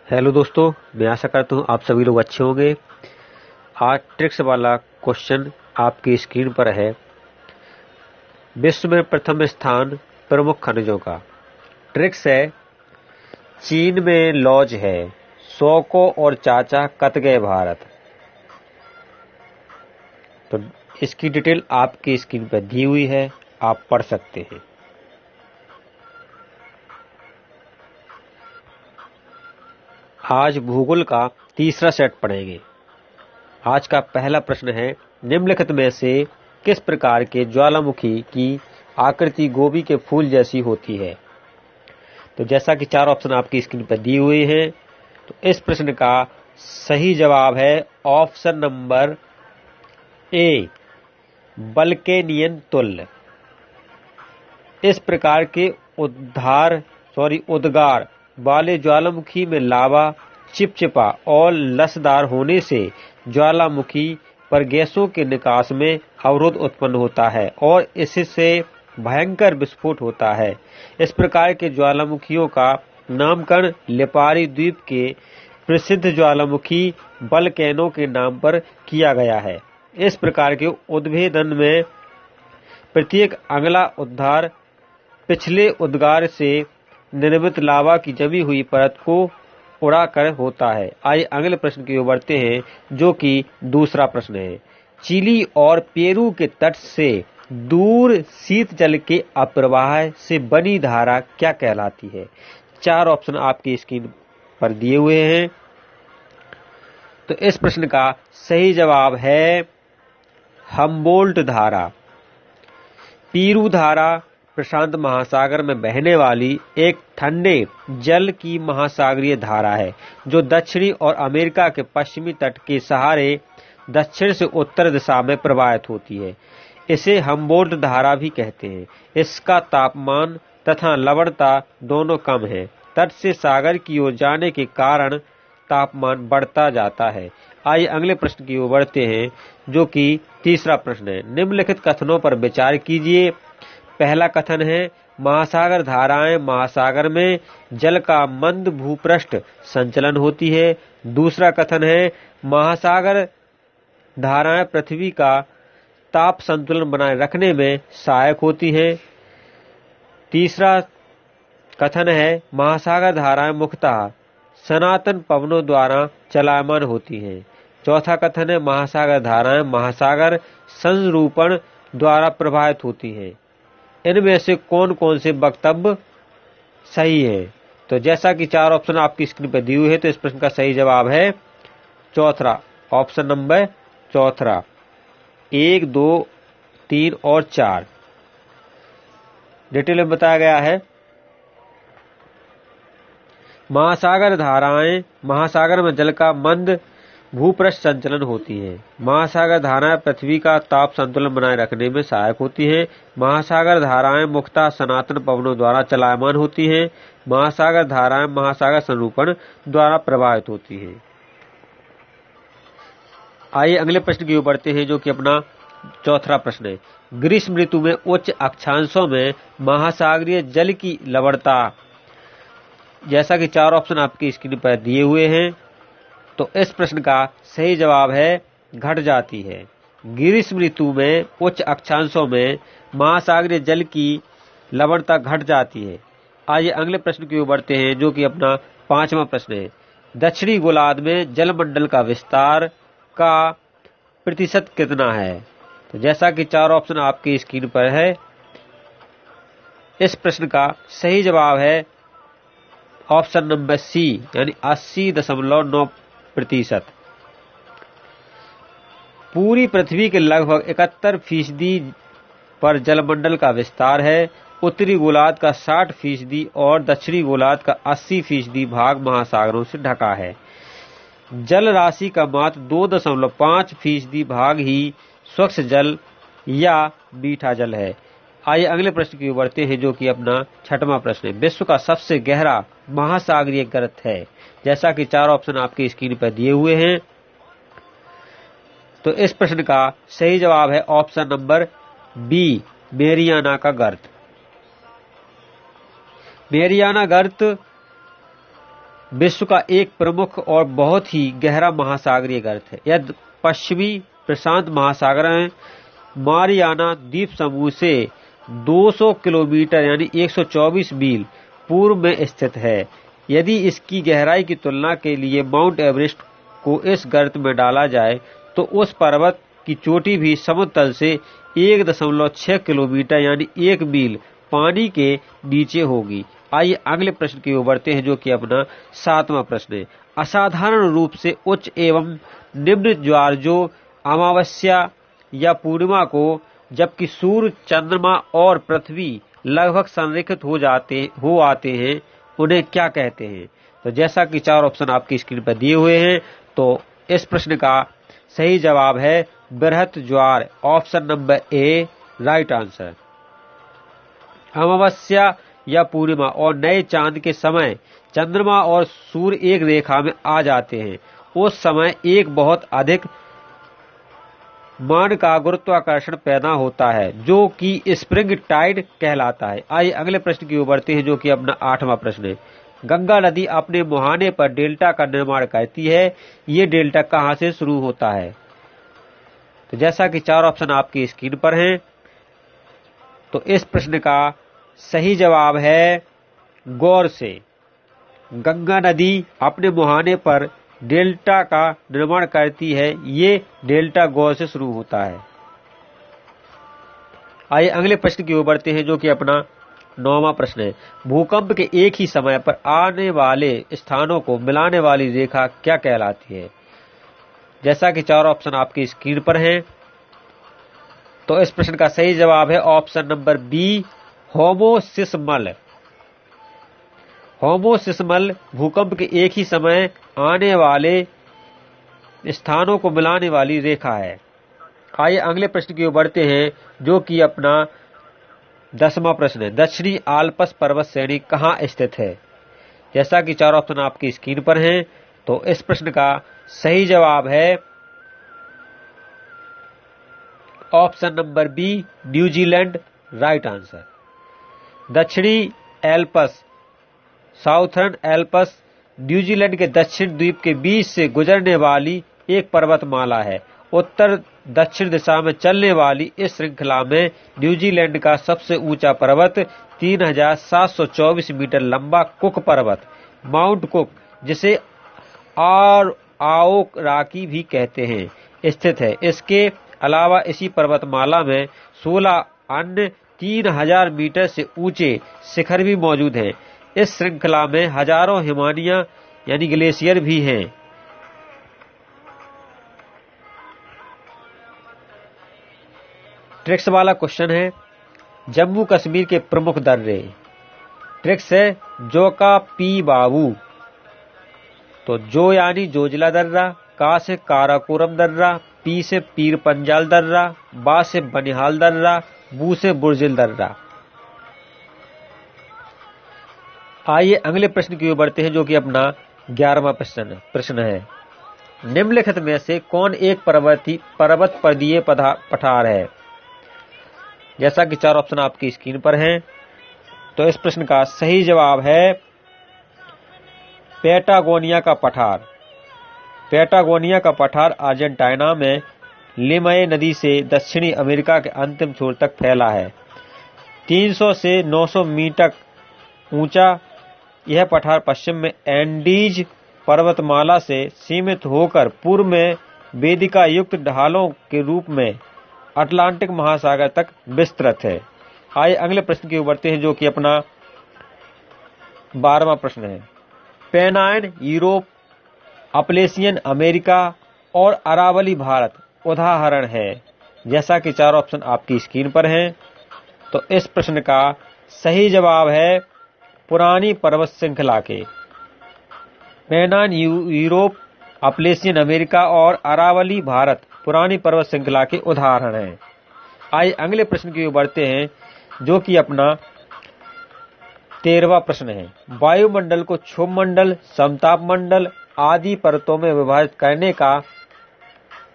Hello दोस्तों, मैं आशा करता हूँ आप सभी लोग अच्छे होंगे। आज ट्रिक्स वाला क्वेश्चन आपकी स्क्रीन पर है। विश्व में प्रथम स्थान प्रमुख खनिजों का। ट्रिक्स है, चीन में लॉज है, 100 को और चाचा कत गए भारत। तो इसकी डिटेल आपकी स्क्रीन पर दी हुई है, आप पढ़ सकते हैं। आज भूगोल का तीसरा सेट पढ़ेंगे। आज का पहला प्रश्न है, निम्नलिखित में से किस प्रकार के ज्वालामुखी की आकृति गोभी के फूल जैसी होती है। तो जैसा कि चार ऑप्शन आपकी स्क्रीन पर दिए हुए हैं, तो इस प्रश्न का सही जवाब है ऑप्शन नंबर ए, बल्केनियन तुल्य। इस प्रकार के उद्गार वाले ज्वालामुखी में लावा चिपचिपा और लसदार होने से ज्वालामुखी पर गैसों के निकास में अवरोध उत्पन्न होता है और इससे भयंकर विस्फोट होता है। इस प्रकार के ज्वालामुखियों का नामकरण लिपारी द्वीप के प्रसिद्ध ज्वालामुखी वोल्केनो के नाम पर किया गया है। इस प्रकार के उद्भेदन में प्रत्येक अगला उद्गार पिछले उद्गार से निर्मित लावा की जमी हुई परत को उड़ाकर होता है। आइए अगले प्रश्न की ओर बढ़ते हैं, जो कि दूसरा प्रश्न है। चिली और पेरू के तट से दूर शीत जल के अप्रवाह से बनी धारा क्या कहलाती है। चार ऑप्शन आपकी स्क्रीन पर दिए हुए हैं। तो इस प्रश्न का सही जवाब है हम्बोल्ट धारा। पेरू धारा प्रशांत महासागर में बहने वाली एक ठंडे जल की महासागरीय धारा है, जो दक्षिणी और अमेरिका के पश्चिमी तट के सहारे दक्षिण से उत्तर दिशा में प्रवाहित होती है। इसे हम्बोल्ट धारा भी कहते हैं। इसका तापमान तथा लवणता दोनों कम है। तट से सागर की ओर जाने के कारण तापमान बढ़ता जाता है। आइए अगले प्रश्न की ओर बढ़ते हैं, जो कि तीसरा प्रश्न है। निम्नलिखित कथनों पर विचार कीजिए। पहला कथन है, महासागर धाराएं महासागर में जल का मंद भूपृष्ठ संचलन होती है। दूसरा कथन है, महासागर धाराएं पृथ्वी का ताप संतुलन बनाए रखने में सहायक होती हैं। तीसरा कथन है, महासागर धाराएं मुख्यतः सनातन पवनों द्वारा चलायमान होती हैं। चौथा कथन है, महासागर धाराएं महासागर संरूपण द्वारा प्रभावित होती हैं। इनमें से कौन कौन से वक्तव्य सही है। तो जैसा कि चार ऑप्शन आपकी स्क्रीन पर दिए हुए हैं, तो इस प्रश्न का सही जवाब है चौथा, ऑप्शन नंबर चौथा। 1, 2, 3 और 4 डिटेल में बताया गया है। महासागर धाराएं महासागर में जल का मंद भूपृष्ठ संचलन होती है। महासागर धाराएं पृथ्वी का ताप संतुलन बनाए रखने में सहायक होती हैं। महासागर धाराएं मुख्यतः सनातन पवनों द्वारा चलायमान होती हैं। महासागर धाराएं महासागर संरूपण द्वारा प्रभावित होती हैं। आइए अगले प्रश्न की ओर बढ़ते हैं, जो कि अपना चौथा प्रश्न है। ग्रीष्म ऋतु में उच्च अक्षांशों में महासागरीय जल की लवणता, जैसा कि चार ऑप्शन आपकी स्क्रीन पर दिए हुए हैं, तो इस प्रश्न का सही जवाब है घट जाती है। ग्रीष्म ऋतु में उच्च अक्षांशों में महासागरीय जल की लवणता घट जाती है। आइए अगले प्रश्न की ओर बढ़ते हैं, जो कि अपना पांचवा प्रश्न है। दक्षिणी गोलार्ध में जलमंडल का विस्तार का प्रतिशत कितना है। तो जैसा कि चार ऑप्शन आपकी स्क्रीन पर है, इस प्रश्न का सही जवाब है ऑप्शन नंबर सी, यानी 80.9%। पूरी पृथ्वी के लगभग 71% पर जलमंडल का विस्तार है। उत्तरी गोलार्ध का 60% और दक्षिणी गोलार्ध का 80% भाग महासागरों से ढका है। जल राशि का मात्र 2.5% भाग ही स्वच्छ जल या मीठा जल है। आइए अगले प्रश्न की ओर बढ़ते हैं, जो कि अपना छठवां प्रश्न है। विश्व का सबसे गहरा महासागरीय गर्त है। जैसा कि चार ऑप्शन आपकी स्क्रीन पर दिए हुए हैं, तो इस प्रश्न का सही जवाब है ऑप्शन नंबर बी, मेरियाना का गर्त। मेरियाना गर्त विश्व का एक प्रमुख और बहुत ही गहरा महासागरीय गर्त है। यह पश्चिमी प्रशांत महासागर में मारियाना द्वीप समूह से 200 किलोमीटर यानी 124 मील पूर्व में स्थित है। यदि इसकी गहराई की तुलना के लिए माउंट एवरेस्ट को इस गर्त में डाला जाए तो उस पर्वत की चोटी भी समुद्र तल से 1.6 किलोमीटर यानी 1 मील पानी के नीचे होगी। आइए अगले प्रश्न की ओर बढ़ते हैं, जो कि अपना 7वां प्रश्न है। असाधारण रूप से उच्च एवं निम्न ज्वार जो अमावस्या या पूर्णिमा को, जबकि सूर्य, चंद्रमा और पृथ्वी लगभग संरेखित हो आते हैं, उन्हें क्या कहते हैं? तो जैसा कि 4 ऑप्शन आपकी स्क्रीन पर दिए हुए हैं, तो इस प्रश्न का सही जवाब है बृहत ज्वार, option number A right answer. अमावस्या या पूर्णिमा और नए चांद के समय चंद्रमा और सूर्य एक रेखा में आ जाते हैं। उस समय एक बहुत अधिक मान का गुरुत्वाकर्षण पैदा होता है, जो कि स्प्रिंग टाइड कहलाता है। आइए अगले प्रश्न की ओर बढ़ते हैं, जो कि अपना 8वां प्रश्न है। गंगा नदी अपने मुहाने पर डेल्टा का निर्माण करती है। ये डेल्टा कहां से शुरू होता है? तो जैसा कि 4 ऑप्शन आपकी स्क्रीन पर हैं, तो इस प्रश्न का सही जवाब है गौर से। गंगा नदी अपने मुहाने पर डेल्टा का निर्माण करती है। ये डेल्टा गौर से शुरू होता है। आइए अगले प्रश्न की ओर बढ़ते हैं, जो कि अपना 9वां प्रश्न है। भूकंप के एक ही समय पर आने वाले स्थानों को मिलाने वाली रेखा क्या कहलाती है? जैसा कि 4 ऑप्शन आपकी स्क्रीन पर हैं, तो इस प्रश्न का सही जवाब है ऑप्शन नंबर बी होमोसिस्मल। होमोसिस्मल भूकंप के एक ही समय आने वाले स्थानों को मिलाने वाली रेखा है। आइए अगले प्रश्न की ओर बढ़ते हैं, जो कि अपना 10वां प्रश्न है। दक्षिणी आल्प्स पर्वत श्रेणी कहाँ स्थित है? जैसा कि 4 ऑप्शन आपकी स्क्रीन पर हैं, तो इस प्रश्न का सही जवाब है option number B New Zealand right answer. दक्षिणी एल्पस, साउथर्न एल्पस न्यूजीलैंड के दक्षिण द्वीप के बीच से गुजरने वाली एक पर्वतमाला है। उत्तर दक्षिण दिशा में चलने वाली इस श्रृंखला में न्यूजीलैंड का सबसे ऊंचा पर्वत 3724 मीटर लंबा कुक पर्वत माउंट कुक, जिसे आओक राकी भी कहते हैं, स्थित है। इसके अलावा इसी पर्वतमाला में 16 अन्य 3000 मीटर से ऊंचे शिखर भी मौजूद हैं। इस श्रृंखला में हजारों हिमानियां यानी ग्लेशियर भी हैं। ट्रिक्स वाला क्वेश्चन है। जम्मू कश्मीर के प्रमुख दर्रे। ट्रिक्स है जोका पी बाबू। तो जो यानी जोजिला दर्रा, का से काराकोरम दर्रा, पी से पीर पंजाल दर्रा, बा से बनिहाल दर्रा, बू से बुर्जिल दर्रा। आइए अगले प्रश्न की ओर बढ़ते हैं, जो कि अपना 11वां प्रश्न है। निम्नलिखित में से कौन एक पर्वत पर्दीय पठार है? जैसा कि 4 ऑप्शन आपकी स्क्रीन पर हैं, तो इस प्रश्न का सही जवाब है पैटागोनिया का पठार। पैटागोनिया का पठार अर्जेंटीना में लिमय नदी से दक्षिणी अमेरिका के अंतिम छोर तक फैला है। 300 से 900 मीटर ऊंचा यह पठार पश्चिम में एंडीज पर्वतमाला से सीमित होकर पूर्व में वेदिका युक्त ढालों के रूप में अटलांटिक महासागर तक विस्तृत है। आइए अगले प्रश्न की ओर बढ़ते हैं, जो कि अपना 12वां प्रश्न है। पेनाइन यूरोप, अपलेशियन अमेरिका और अरावली भारत उदाहरण है। जैसा कि 4 ऑप्शन आपकी स्क्रीन पर हैं, तो इस प्रश्न का सही जवाब है पुरानी पर्वत श्रृंखला के। पेनाइन यूरोप, अपलेशियन अमेरिका और अरावली भारत पुरानी पर्वत श्रृंखला के उदाहरण हैं। आइए अगले प्रश्न की ओर बढ़ते हैं, जो कि अपना 13वां प्रश्न है। वायुमंडल को क्षोभ मंडल, समताप मंडल आदि परतों में विभाजित करने का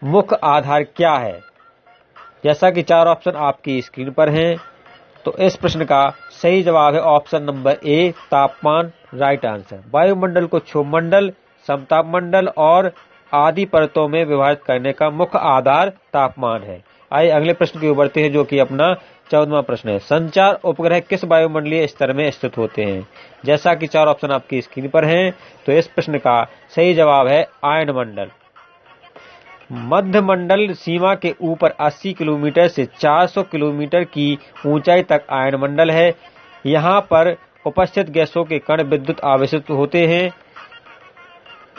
मुख्य आधार क्या है? जैसा कि 4 ऑप्शन आपकी स्क्रीन पर हैं, तो इस प्रश्न का सही जवाब है ऑप्शन नंबर ए, तापमान, राइट आंसर। वायुमंडल को क्षोभमंडल, समतापमंडल और आदि परतों में विभाजित करने का मुख्य आधार तापमान है। आइए अगले प्रश्न की ओर बढ़ते हैं, जो कि अपना 14वां प्रश्न है। संचार उपग्रह किस वायुमंडलीय स्तर में स्थित होते हैं? जैसा कि 4 ऑप्शन आपकी स्क्रीन पर हैं, तो इस प्रश्न का सही जवाब है आयनमंडल। मध्य मंडल सीमा के ऊपर 80 किलोमीटर से 400 किलोमीटर की ऊंचाई तक आयनमंडल है। यहाँ पर उपस्थित गैसों के कण विद्युत आवेशित होते हैं।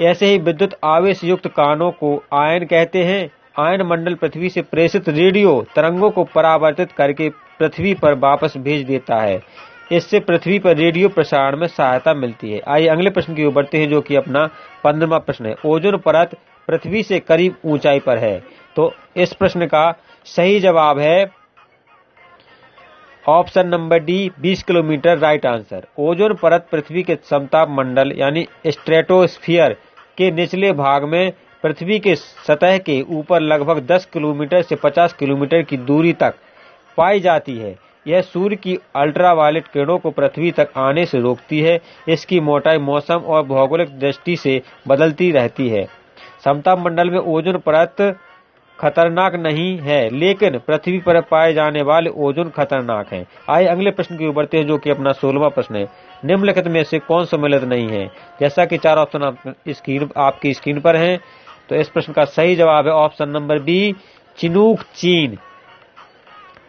ऐसे ही विद्युत आवेश युक्त कणों को आयन कहते हैं। आयन मंडल पृथ्वी से प्रेषित रेडियो तरंगों को परावर्तित करके पृथ्वी पर वापस भेज देता है। इससे पृथ्वी पर रेडियो प्रसारण में सहायता मिलती है। आइए अगले प्रश्न की ओर बढ़ते हैं, जो कि अपना 15वां प्रश्न है। ओजोन परत पृथ्वी से करीब ऊंचाई पर है। तो इस प्रश्न का सही जवाब है option number D, 20 kilometre, right answer. Ozone परत पृथ्वी के समताप मंडल यानी स्ट्रेटोस्फीयर के निचले भाग में पृथ्वी के सतह के ऊपर लगभग 10 किलोमीटर से 50 किलोमीटर की दूरी तक पाई जाती है। यह सूर्य की अल्ट्रावायलेट किरणों को पृथ्वी तक आने से रोकती है। इसकी मोटाई मौसम और भौगोलिक दृष्टि से बदलती रहती है। समताप मंडल में ओजोन परत खतरनाक नहीं है, लेकिन पृथ्वी पर पाए जाने वाले ओजोन खतरनाक हैं। आइए अगले प्रश्न की ओर बढ़ते हैं, जो कि अपना 16वां प्रश्न है। निम्नलिखित में से कौन सम्मिलित नहीं है? जैसा कि 4 ऑप्शन आपकी स्क्रीन पर हैं, तो इस प्रश्न का सही जवाब है ऑप्शन नंबर बी, चिनूक, चीन।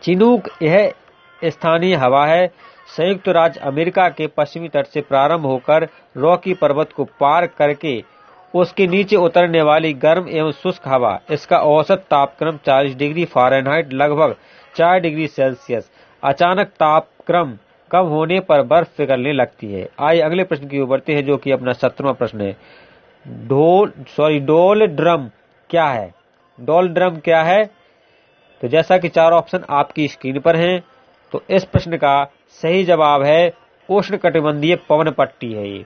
चिनूक यह स्थानीय हवा है। संयुक्त राज्य अमेरिका के पश्चिमी तट से प्रारंभ होकर रॉकी पर्वत को पार करके उसके नीचे उतरने वाली गर्म एवं शुष्क हवा। इसका औसत तापक्रम 40 डिग्री फ़ारेनहाइट लगभग 4 डिग्री सेल्सियस। अचानक तापक्रम कम होने पर बर्फ पिघलने लगती है। आइए अगले प्रश्न की ओर बढ़ते हैं, जो कि अपना 17वां प्रश्न है। डोल ड्रम क्या है? डोल ड्रम क्या है? तो जैसा कि 4 ऑप्शन आपकी स्क्रीन पर हैं, तो इस प्रश्न का सही जवाब है उष्णकटिबंधीय पवन पट्टी है। ये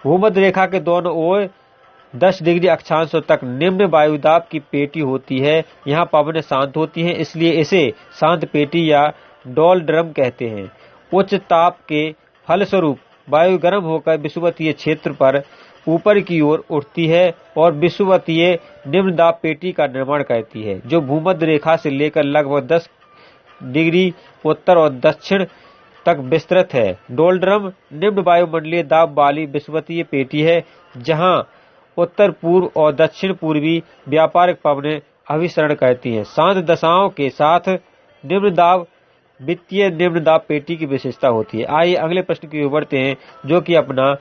भूमध्य रेखा के दोनों ओर 10 डिग्री अक्षांशों तक निम्न वायुदाब की पेटी होती है। यहाँ पवनें शांत होती हैं, इसलिए इसे शांत पेटी या डोल ड्रम कहते हैं। उच्च ताप के फलस्वरूप वायु गर्म होकर विषुवतीय क्षेत्र पर ऊपर की ओर उठती है और विषुवतीय निम्न दाब पेटी का निर्माण करती है, जो भूमध्य रेखा से लेकर लगभग 10 डिग्री उत्तर और दक्षिण तक विस्तृत है। डोलड्रम निम्न वायुमंडलीय दाब वाली विषुवतीय पेटी है, जहां उत्तर पूर्व और दक्षिण पूर्वी व्यापारिक पवनें अभिसरण करती हैं। शांत दशाओं के साथ निम्न दाब वित्तीय निम्न दाब पेटी की विशेषता होती है। आइए अगले प्रश्न की ओर बढ़ते हैं, जो कि अपना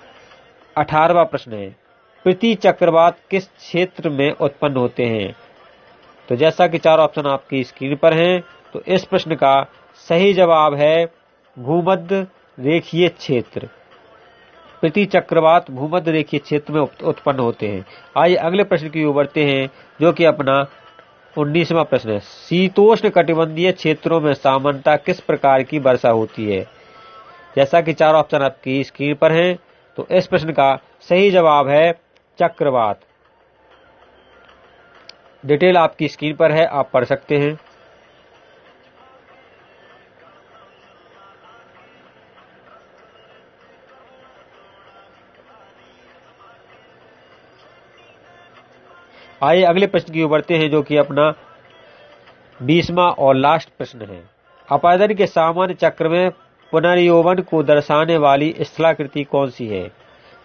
18वां प्रश्न है। पृथ्वी चक्रवात किस क्षेत्र में उत्पन्न होते हैं? तो जैसा कि 4 ऑप्शन आपकी स्क्रीन पर हैं, तो इस प्रश्न का सही जवाब है भूमध्य रेखीय क्षेत्र। पृथ्वी चक्रवात भूमध्य रेखीय क्षेत्र में उत्पन्न होते हैं। आइए अगले प्रश्न की ओर बढ़ते हैं, जो कि अपना 19वां प्रश्न है। शीतोष्ण कटिबंधीय क्षेत्रों में सामान्यतः किस प्रकार की वर्षा होती है? जैसा कि 4 ऑप्शन आपकी स्क्रीन पर हैं, तो इस प्रश्न का सही जवाब है चक्रवात। डिटेल आपकी स्क्रीन पर है, आप पढ़ सकते हैं। आइए अगले प्रश्न की ओर बढ़ते हैं, जो कि अपना 20वां और लास्ट प्रश्न है। अपायदन के सामान्य चक्र में पुनर्यौवन को दर्शाने वाली स्थलाकृति कौन सी है?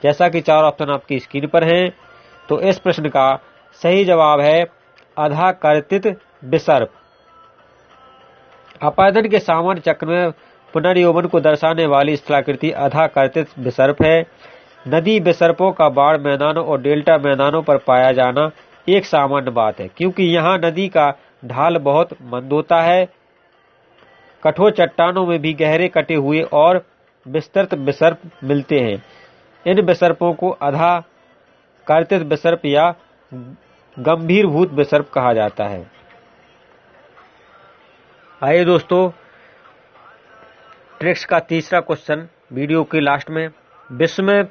जैसा कि 4 ऑप्शन आपकी स्क्रीन पर हैं, तो इस प्रश्न का सही जवाब है अधाकर्तित विसर्प। अपायदन के सामान्य चक्र में पुनर्यौवन को दर्शाने वाली स्थलाकृति अधाकर्तित विसर्प है। नदी विसर्पों का बाढ़ मैदानों और डेल्टा मैदानों पर पाया जाना एक सामान्य बात है, क्योंकि यहाँ नदी का ढाल बहुत मंद होता है। कठोर चट्टानों में भी गहरे कटे हुए और विस्तृत विसर्प मिलते हैं। इन विसर्पों को अधाकर्तित विसर्प या गंभीरभूत विसर्प कहा जाता है। आइए दोस्तों, ट्रिक्स का तीसरा क्वेश्चन वीडियो के लास्ट में। विश्व में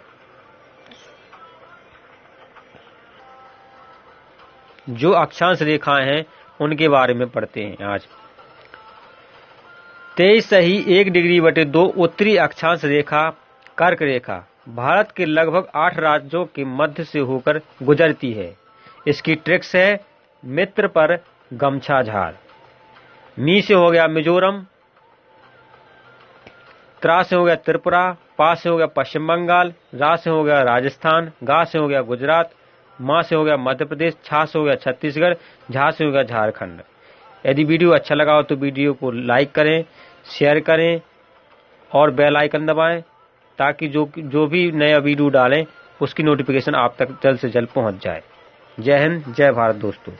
जो अक्षांश रेखाएं हैं उनके बारे में पढ़ते हैं आज। 23.1°/2 उत्तरी अक्षांश रेखा कर्क रेखा भारत के लगभग 8 राज्यों के मध्य से होकर गुजरती है। इसकी ट्रिक्स है मित्र पर गमछा झाड़। मी से हो गया मिजोरम, त्रा से हो गया त्रिपुरा, पा से हो गया पश्चिम बंगाल, रा से हो गया राजस्थान, गा से हो गया गुजरात, मां से हो गया मध्य प्रदेश, छा से हो गया छत्तीसगढ़, झा से हो गया झारखंड। यदि वीडियो अच्छा लगा हो तो वीडियो को लाइक करें, शेयर करें और बेल आइकन दबाएं ताकि जो भी नया वीडियो डालें उसकी नोटिफिकेशन आप तक जल्द से जल्द पहुंच जाए। जय हिंद, जय भारत दोस्तों।